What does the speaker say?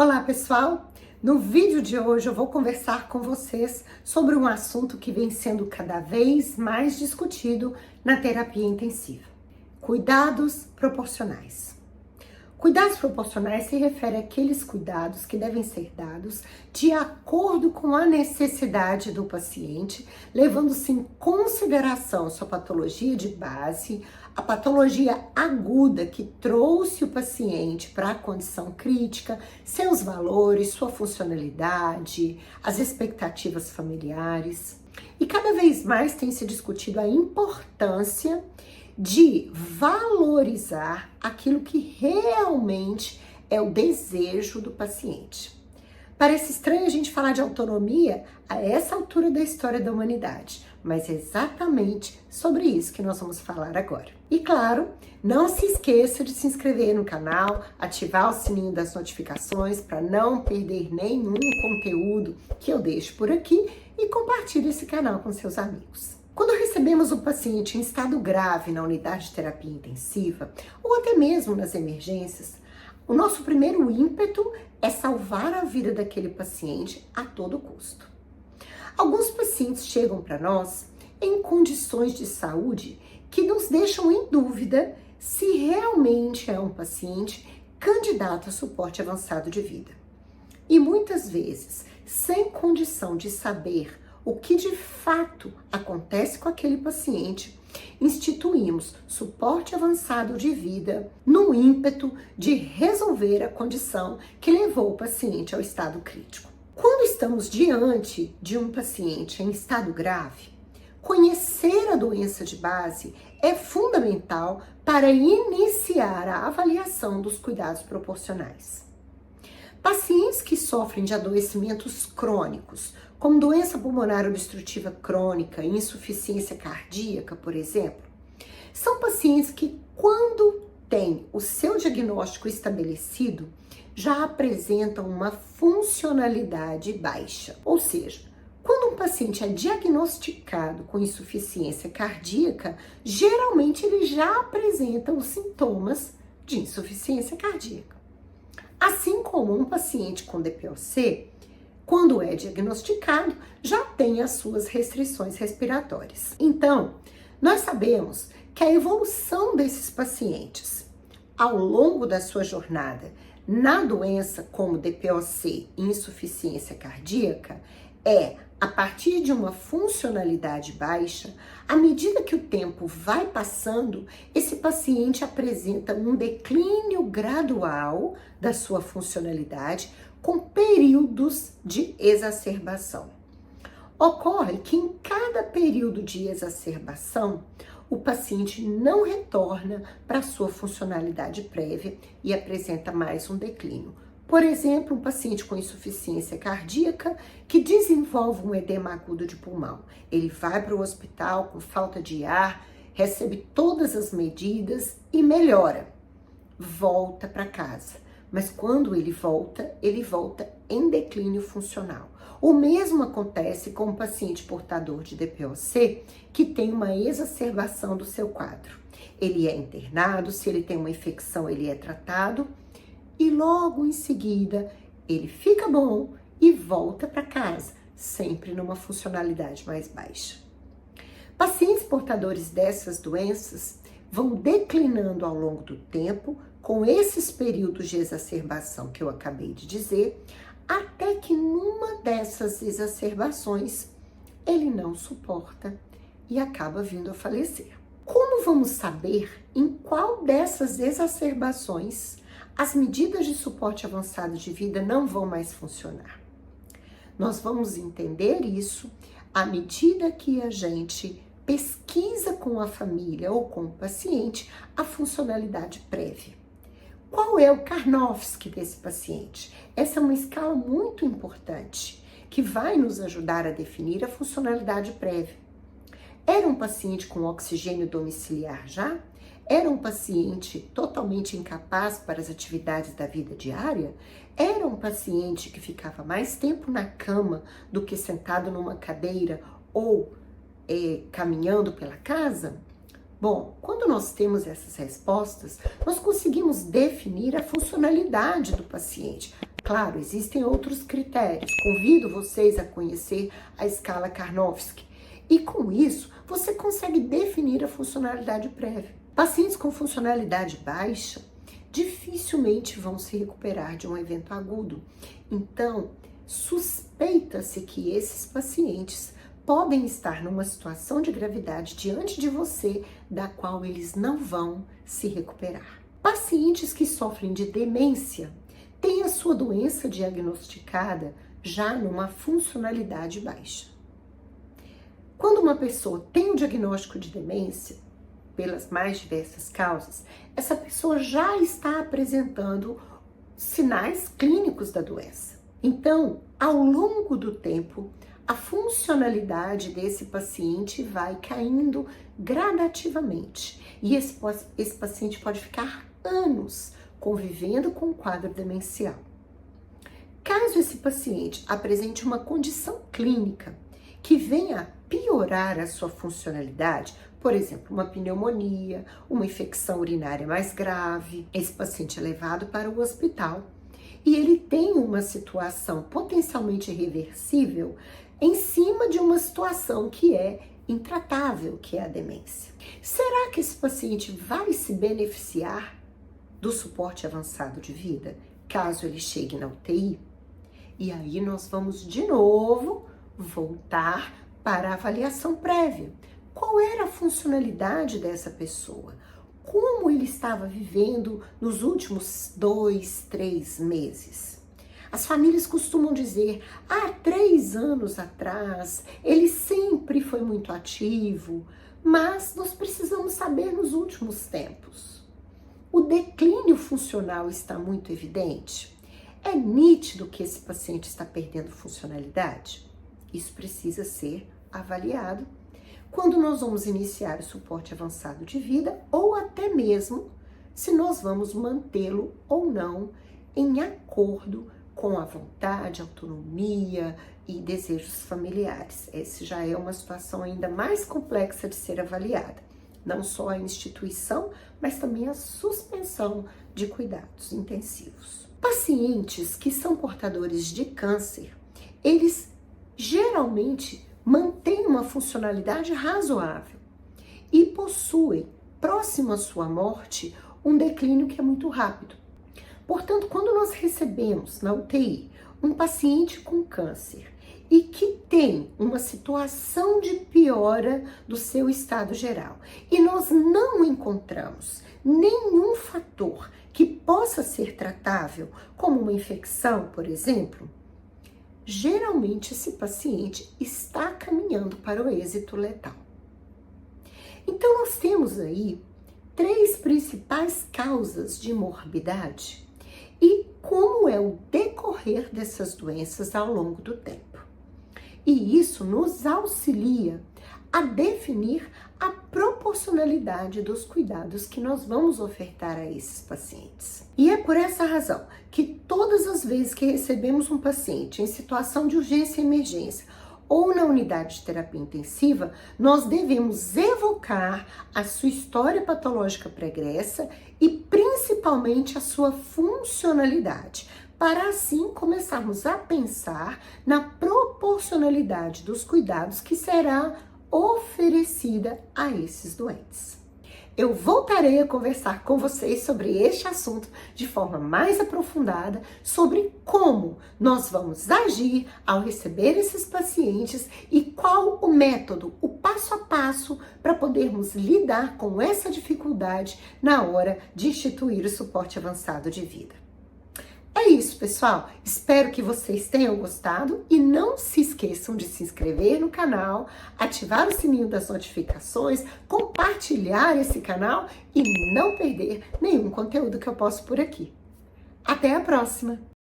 Olá pessoal, no vídeo de hoje eu vou conversar com vocês sobre um assunto que vem sendo cada vez mais discutido na terapia intensiva: cuidados proporcionais. Cuidados proporcionais se refere àqueles cuidados que devem ser dados de acordo com a necessidade do paciente, levando-se em consideração sua patologia de base, a patologia aguda que trouxe o paciente para a condição crítica, seus valores, sua funcionalidade, as expectativas familiares. E cada vez mais tem se discutido a importância de valorizar aquilo que realmente é o desejo do paciente. Parece estranho a gente falar de autonomia a essa altura da história da humanidade, mas é exatamente sobre isso que nós vamos falar agora. E claro, não se esqueça de se inscrever no canal, ativar o sininho das notificações para não perder nenhum conteúdo que eu deixo por aqui e compartilhe esse canal com seus amigos. Quando recebemos o paciente em estado grave na unidade de terapia intensiva ou até mesmo nas emergências, o nosso primeiro ímpeto é salvar a vida daquele paciente a todo custo. Alguns pacientes chegam para nós em condições de saúde que nos deixam em dúvida se realmente é um paciente candidato a suporte avançado de vida. E muitas vezes, sem condição de saber o que de fato acontece com aquele paciente, instituímos suporte avançado de vida no ímpeto de resolver a condição que levou o paciente ao estado crítico. Quando estamos diante de um paciente em estado grave, conhecer a doença de base é fundamental para iniciar a avaliação dos cuidados proporcionais. Pacientes que sofrem de adoecimentos crônicos, como doença pulmonar obstrutiva crônica, insuficiência cardíaca, por exemplo, são pacientes que, quando têm o seu diagnóstico estabelecido, já apresentam uma funcionalidade baixa. Ou seja, quando um paciente é diagnosticado com insuficiência cardíaca, geralmente ele já apresenta os sintomas de insuficiência cardíaca. Assim como um paciente com DPOC, quando é diagnosticado, já tem as suas restrições respiratórias. Então, nós sabemos que a evolução desses pacientes ao longo da sua jornada na doença como DPOC e insuficiência cardíaca é a partir de uma funcionalidade baixa. À medida que o tempo vai passando, esse paciente apresenta um declínio gradual da sua funcionalidade com períodos de exacerbação. Ocorre que em cada período de exacerbação, o paciente não retorna para a sua funcionalidade prévia e apresenta mais um declínio. Por exemplo, um paciente com insuficiência cardíaca que desenvolve um edema agudo de pulmão. Ele vai para o hospital com falta de ar, recebe todas as medidas e melhora. Volta para casa. Mas quando ele volta em declínio funcional. O mesmo acontece com um paciente portador de DPOC que tem uma exacerbação do seu quadro. Ele é internado, se ele tem uma infecção, ele é tratado e logo em seguida ele fica bom e volta para casa, sempre numa funcionalidade mais baixa. Pacientes portadores dessas doenças vão declinando ao longo do tempo, com esses períodos de exacerbação que eu acabei de dizer, até que numa dessas exacerbações ele não suporta e acaba vindo a falecer. Como vamos saber em qual dessas exacerbações as medidas de suporte avançado de vida não vão mais funcionar? Nós vamos entender isso à medida que a gente pesquisa com a família ou com o paciente a funcionalidade prévia. Qual é o Karnofsky desse paciente? Essa é uma escala muito importante que vai nos ajudar a definir a funcionalidade prévia. Era um paciente com oxigênio domiciliar já? Era um paciente totalmente incapaz para as atividades da vida diária? Era um paciente que ficava mais tempo na cama do que sentado numa cadeira ou caminhando pela casa? Bom, quando nós temos essas respostas, nós conseguimos definir a funcionalidade do paciente, Claro, existem outros critérios. Convido vocês a conhecer a escala Karnofsky. E com isso, você consegue definir a funcionalidade prévia. Pacientes com funcionalidade baixa dificilmente vão se recuperar de um evento agudo. Então, suspeita-se que esses pacientes podem estar numa situação de gravidade diante de você, da qual eles não vão se recuperar. Pacientes que sofrem de demência têm a sua doença diagnosticada já numa funcionalidade baixa. Quando uma pessoa tem um diagnóstico de demência, pelas mais diversas causas, essa pessoa já está apresentando sinais clínicos da doença. Então, ao longo do tempo, a funcionalidade desse paciente vai caindo gradativamente. E esse paciente pode ficar anos convivendo com o quadro demencial. Caso esse paciente apresente uma condição clínica que venha a piorar a sua funcionalidade, por exemplo, uma pneumonia, uma infecção urinária mais grave, esse paciente é levado para o hospital e ele tem uma situação potencialmente irreversível em cima de uma situação que é intratável, que é a demência. Será que esse paciente vai se beneficiar do suporte avançado de vida, caso ele chegue na UTI? E aí nós vamos de novo voltar para a avaliação prévia. Qual era a funcionalidade dessa pessoa? Como ele estava vivendo nos últimos 2, 3 meses? As famílias costumam dizer, 3 anos atrás, ele sempre foi muito ativo, mas nós precisamos saber nos últimos tempos. O declínio funcional está muito evidente? É nítido que esse paciente está perdendo funcionalidade? Isso precisa ser avaliado quando nós vamos iniciar o suporte avançado de vida ou até mesmo se nós vamos mantê-lo ou não em acordo com a vontade, autonomia e desejos familiares. Essa já é uma situação ainda mais complexa de ser avaliada. Não só a instituição, mas também a suspensão de cuidados intensivos. Pacientes que são portadores de câncer, eles geralmente mantêm uma funcionalidade razoável e possuem, próximo à sua morte, um declínio que é muito rápido. Portanto, quando nós recebemos na UTI um paciente com câncer e que tem uma situação de piora do seu estado geral e nós não encontramos nenhum fator que possa ser tratável, como uma infecção, por exemplo, geralmente esse paciente está caminhando para o êxito letal. Então nós temos aí 3 principais causas de morbidade e como é o decorrer dessas doenças ao longo do tempo. E isso nos auxilia a definir a proporcionalidade dos cuidados que nós vamos ofertar a esses pacientes. E é por essa razão que todas as vezes que recebemos um paciente em situação de urgência e emergência ou na unidade de terapia intensiva, nós devemos evocar a sua história patológica pregressa e principalmente a sua funcionalidade, para assim começarmos a pensar na proporcionalidade dos cuidados que será oferecida a esses doentes. Eu voltarei a conversar com vocês sobre este assunto de forma mais aprofundada, sobre como nós vamos agir ao receber esses pacientes e qual o método, o passo a passo para podermos lidar com essa dificuldade na hora de instituir o suporte avançado de vida. É isso, pessoal. Espero que vocês tenham gostado e não se esqueçam de se inscrever no canal, ativar o sininho das notificações, compartilhar esse canal e não perder nenhum conteúdo que eu posto por aqui. Até a próxima!